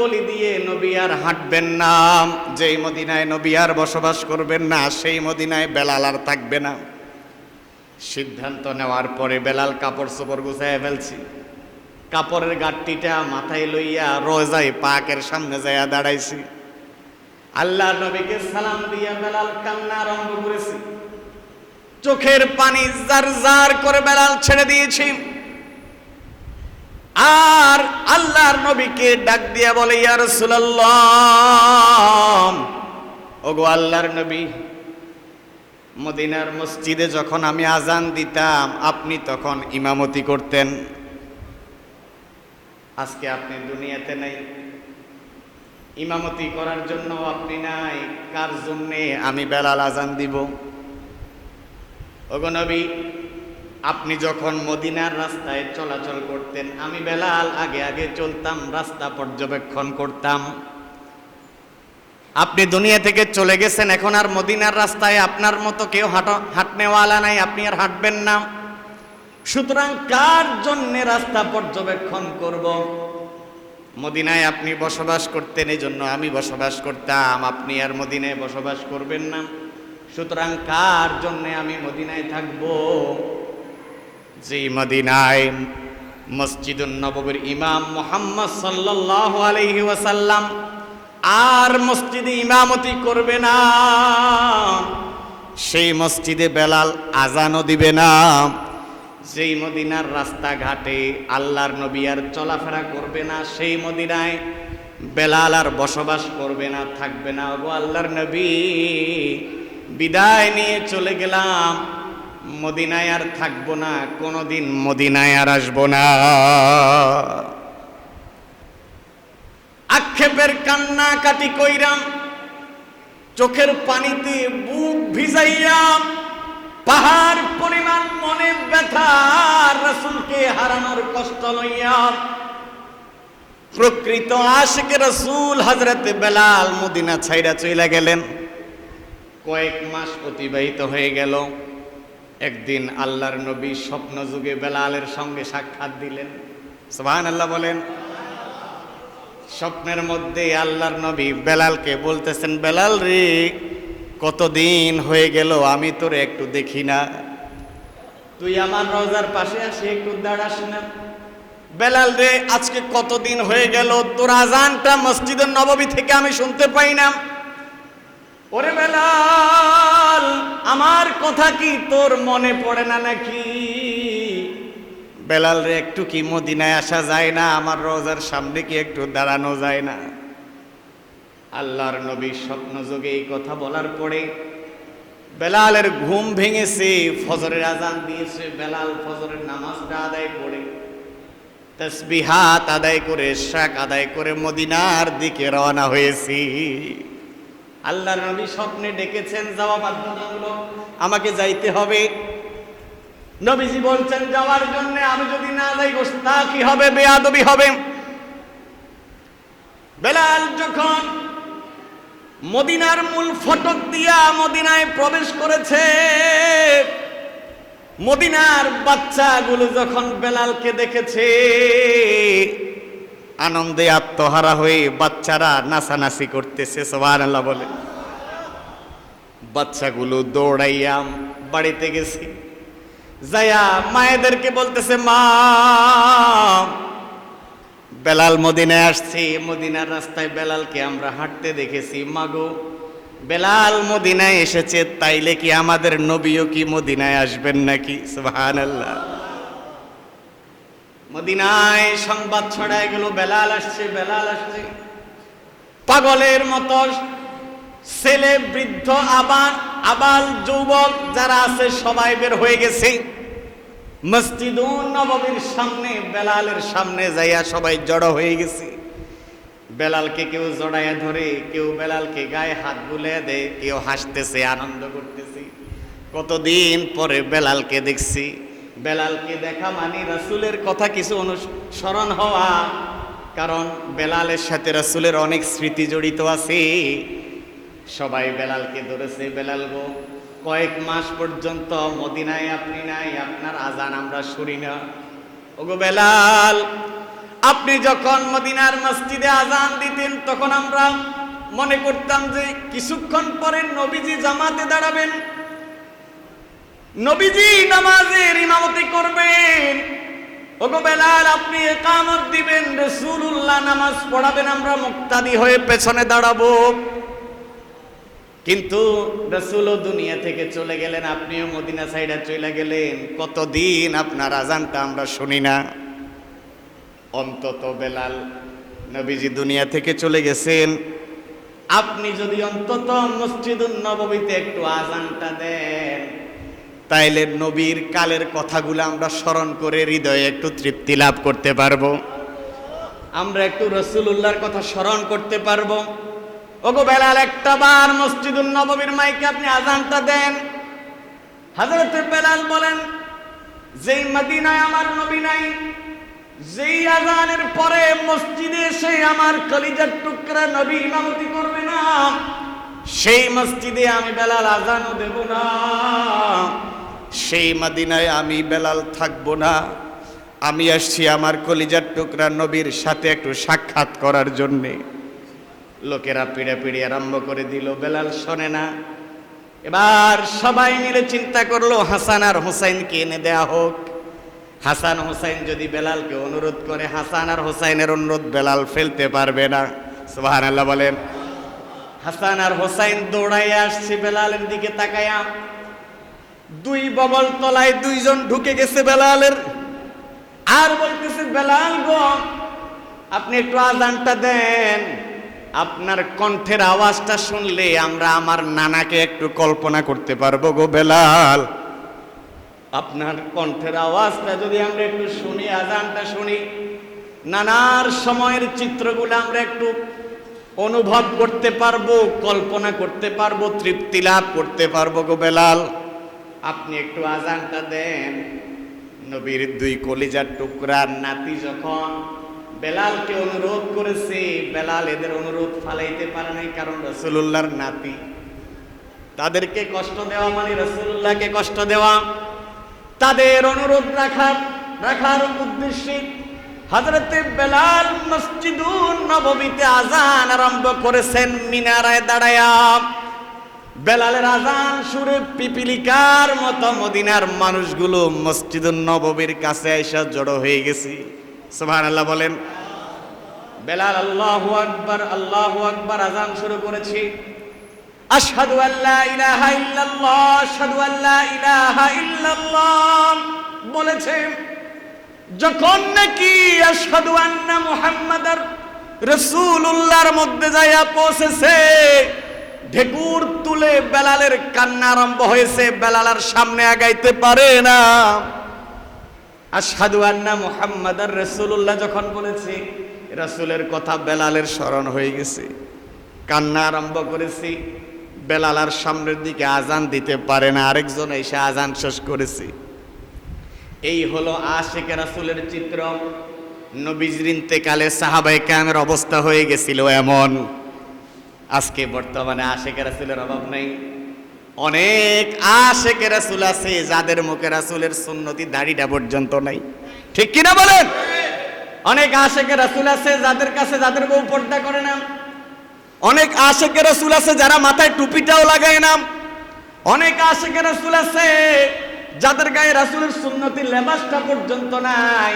গলি দিয়ে নবী আর হাঁটবেন না, যেই মদিনায় নবী আর বসবাস করবেন না সেই মদিনায় বেলাল আর থাকবে না। সিদ্ধান্ত নেওয়ার পরে বেলাল কাপড় চোপড় গুছাইয়া ফেলছি, কাপড়ের গাঁটটিটা মাথায় লইয়া রোজায় পাকের সামনে যাইয়া দাঁড়াইছি। আল্লাহ নবীকে সালাম দিয়া বেলাল কান্না আরম্ভ করেছি, চোখের পানি জার জার করে বেলাল ছেড়ে দিয়েছি। আর আল্লাহর নবীকে ডাক দিয়া বলে, ইয়া রাসূলুল্লাহ, ওগো আল্লাহর নবী, মদিনার মসজিদে যখন আমি আজান দিতাম আপনি তখন ইমামতি করতেন, আজকে আপনি দুনিয়াতে নাই, ইমামতি করার জন্য আপনি নাই, কার জন্যে আমি বেলাল আজান দিব? ওগো নবী, আপনি যখন মদিনার রাস্তায় চলাচল করতেন আমি বেলাল আগে আগে চলতাম, রাস্তা পর্যবেক্ষণ করতাম। আপনি দুনিয়া থেকে চলে গেছেন, এখন আর মদিনার রাস্তায় আপনার মতো কেউ হাঁটনেওয়ালা নাই, আপনি আর হাঁটবেন না। সুতরাং কার জন্যে রাস্তা পর্যবেক্ষণ করব? মদিনায় আপনি বসবাস করতেন, এই জন্য আমি বসবাস করতাম, আপনি আর মদিনায় বসবাস করবেন না, সুতরাং কার জন্যে আমি মদিনায় থাকব? যে মদিনায় মসজিদুন নববীর ইমাম মুহাম্মদ সাল্লাল্লাহু আলাইহি ওয়াসাল্লাম আর মসজিদে ইমামতি করবে না, সেই মসজিদে বেলাল আজানও দিবে না। যেই মদিনার রাস্তাঘাটে আল্লাহর নবী আর চলাফেরা করবে না, সেই মদিনায় বেলাল আর বসবাস করবে না, থাকবে না। ওগো আল্লাহর নবী, বিদায় নিয়ে চলে গেলাম, মদিনায় আর থাকবো না, কোনোদিন মদিনায় আর আসবো না। আক্ষেপের কান্না কাটি কইরাম, চোখের পানিতে বুক ভিজাইয়াম, পাহাড় পরিমাণ মনে ব্যথা, রাসূলকে হারানোর কষ্ট লইয়া প্রকৃত আশিক রাসূল হযরতে বেলাল মদিনা ছাইরা চইলা গেলেন। কয়েক মাস অতিবাহিত হয়ে গেল। একদিন আল্লাহর নবী স্বপ্ন যুগে বেলালের সঙ্গে সাক্ষাৎ দিলেন। সুবহানাল্লাহ বলেন। স্বপ্নের মধ্যে আল্লাহর নবী বেলালকে বলতেছেন, বেলাল রে, কতদিন হয়ে গেল আমি তোরে একটু দেখি না, তুই আমার রওজার পাশে আসে একটু দাঁড়াস না। বেলাল রে, আজকে কতদিন হয়ে গেল তোর আজানটা মসজিদের নববী থেকে আমি শুনতে পাই না। ওরে বেলাল, আমার কথা কি তোর মনে পড়ে না নাকি? বেলাল রে, একটু কি মদিনায় আসা যায় না? আমার রওজার সামনে কি একটু দাঁড়ানো যায় না? আল্লাহর নবী স্বপ্ন যোগে এই কথা বলার পরে বেলালের ঘুম ভেঙেছে, ফজরের আজান দিয়েছে। বেলাল ফজরের নামাজটা আদায় করে, তাসবিহাত আদায় করে, ইশরাক আদায় করে মদিনার দিকে রওনা হয়েছি। আল্লাহর নবী স্বপ্নে ডেকেছেন, যাওয়া বাধ্যতামূলক, আমাকে যাইতে হবে। নবীজি বলছেন যাওয়ার জন্য, আমি যদি না যাই তা কি হবে? বেয়াদবি হবে। বেলাল যখন মদিনার মূল ফটক দিয়া মদিনায় প্রবেশ করেছে, মদিনার বাচ্চাগুলো যখন বেলালকে দেখেছে, আনন্দে আত্মহারা হয়ে বাচ্চারা নাচানাচি করতেছে। সুবহানাল্লাহ বলে। বাচ্চাগুলো দৌড়াইয়া বাড়িতে গেছে, যায়া মায়েদেরকে বলতেছে, মা, বেলাল মদিনায় আসছে, মদিনার রাস্তায় বেলালকে আমরা হাঁটতে দেখেছি। মাগো, বেলাল মদিনায় এসেছে, তাইলে কি আমাদের নবীও কি মদিনায় আসবেন নাকি? সুবহানাল্লাহ। মদিনায় সংবাদ ছড়ায় গেল, বেলাল আসছে, বেলাল আসছে। পাগলের মতো ছেলে, বৃদ্ধ, আবাল যুবক যারা আছে সবাই বের হয়ে গেছে। মসজিদুন নববীর সামনে, বেলালের সামনে যাইয়া সবাই জড়ো হয়ে গেছে। বেলালকে কেউ জড়াইয়া ধরে, কেউ বেলালকে গায়ে হাত বুলিয়ে দেয়, কেউ হাসতেছে, আনন্দ করতেছে। কতদিন পরে বেলালকে দেখছি। বেলালকে দেখা মানে রাসূলের কথা কিছু অনুসরণ হওয়া, কারণ বেলালের সাথে রাসূলের অনেক স্মৃতি জড়িত আছে। সবাই বেলালকে ধরেছে। বেলাল গো, কয়েক মাস পর্যন্ত মদিনায় আপনি নাই, আপনার আজান আমরা শুনি না। ওগো বেলাল, আপনি যখন মদিনার মসজিদে আজান দিতেন তখন আমরা মনে করতাম যে কিছুক্ষণ পরে নবীজি জামাতে দাঁড়াবেন, নবীজি নামাজের ইমামতি করবেন। ওগো বেলাল, আপনি ইকামত দিবেন, রাসূলুল্লাহ নামাজ পড়াবেন, আমরা মুক্তাদি হয়ে পেছনে দাঁড়াবো। কিন্তু রাসূলও দুনিয়া থেকে চলে গেলেন, আপনিও মদিনা সাইডে চলে গেলেন, কতদিন আপনার আজানটা আমরা শুনি না। অন্তত বেলাল, নবীজি দুনিয়া থেকে চলে গেছেন, আপনি যদি অন্তত মসজিদুন নববীতে একটু আজানটা দেন, তাইলে নবীর কালের কথাগুলো আমরা স্মরণ করে হৃদয়ে একটু তৃপ্তি লাভ করতে পারবো, আমরা একটু রাসূলুল্লাহর কথা স্মরণ করতে পারবো। ওগো বেলাল, একটা বার মসজিদুন নববীর মাইকে আপনি আজানটা দেন। হযরত বেলাল বলেন, যেই মদিনায় আমার নবী নাই, যেই আজানের পরে মসজিদে এসে আমার কলিজার টুকরা নবী ইমামতি করবে না, সেই মসজিদে আমি বেলাল আজানও দেব না, সেই মদিনায় আমি বেলাল থাকবো না। আমি আসছি আমার কলিজার টুকরা নবীর সাথে একটু সাক্ষাৎ করার জন্যে। লোকেরা পিড়াপিড়ি আরম্ভ করে দিল, বেলাল শোনে না। এবার সবাই মিলে চিন্তা করলো হাসান আর হোসাইনকে এনে দেয়া হোক। হাসান হোসাইন যদি বেলালকে অনুরোধ করে, হাসান আর হোসাইনের অনুরোধ বেলাল ফেলতে পারবে না। সুবহানাল্লাহ বলেন। হাসান আর হোসাইন দৌড়াইয়া আসছে বেলালের দিকে তাকায়া, দুই বগল তলায় দুইজন ঢুকে গেছে বেলালের, আর বলতেছে, বেলাল গো, আপনি একটু আজানটা দেন, আপনার কণ্ঠের আওয়াজটা শুনলে আমরা আমার নানাকে একটু কল্পনা করতে পারবো গো বেলাল। আপনার কণ্ঠের আওয়াজটা যদি আমরা একটু শুনি, আজানটা শুনি, নানার সময়ের চিত্রগুলো আমরা একটু অনুভব করতে পারবো, কল্পনা করতে পারবো, তৃপ্তি লাভ করতে পারবো গো বেলাল। আপনি একটু আজানটা দেন। নবীর দুই কলিজার টুকরার নাতি যখন বেলালকে অনুরোধ করেছে, বেলাল এদের অনুরোধ ফালাইতে পারে নাই, কারণ রাসূলুল্লাহর নাতি। তাদেরকে কষ্ট দেওয়া মানে রাসূলুল্লাহকে কষ্ট দেওয়া। তাদের অনুরোধ রাখার উদ্দেশ্যে হযরতে বেলাল মসজিদুন নববীতে আজান আরম্ভ করেছেন মিনারায় দাঁড়ায়া। বেলালের আজান সুরে পিপিলিকার মতো মদিনার মানুষগুলো মসজিদুন নববীর কাছে এসে জড়ো হয়ে গেছে। সুবহানাল্লাহ বলেন। বেলাল আল্লাহু আকবার, আল্লাহু আকবার আজান শুরু করেছে। আশহাদু আল্লা ইলাহা ইল্লাল্লাহ, আশহাদু আল্লা ইলাহা ইল্লাল্লাহ বলেছে। যখন নাকি আশহাদু আন্না মুহাম্মাদার রাসূলুল্লাহর মধ্যে যাইয়া পৌঁছেছে, ঢেকুর তুলে বেলালের কান্না আরম্ভ হয়েছে। বেলাল আর সামনে আগাইতে পারে না। আশহাদু আন্না মুহাম্মাদার রাসূলুল্লাহ যখন বলেছে, রাসূলের কথা বেলালের স্মরণ হয়ে গেছে, কান্না আরম্ভ করেছে। বেলাল আর সামনের দিকে আজান দিতে পারে না, আরেকজন এসে আজান শেষ করেছে। এই হলো আশিকে রাসূলের চিত্র। নবীজির ইন্তেকালে সাহাবায়ে কেরামের অবস্থা হয়ে গেছিল এমন। আজকে বর্তমানে আশিকে রাসূলের অভাব নেই। অনেক আশিকে রাসূল আছে যাদের মুখে রাসূলের সুন্নতি দাড়িটা পর্যন্ত নাই, ঠিক কিনা বলেন? অনেক আশিকে রাসূল আছে যাদের কাছে যাদের বউ পর্দা করে না। অনেক আশিকে রাসূল আছে যারা মাথায় টুপিটাও লাগায় না। অনেক আশিকে রাসূল আছে যাদের গায়ে রাসূলের সুন্নতি লেবাসটা পর্যন্ত নাই।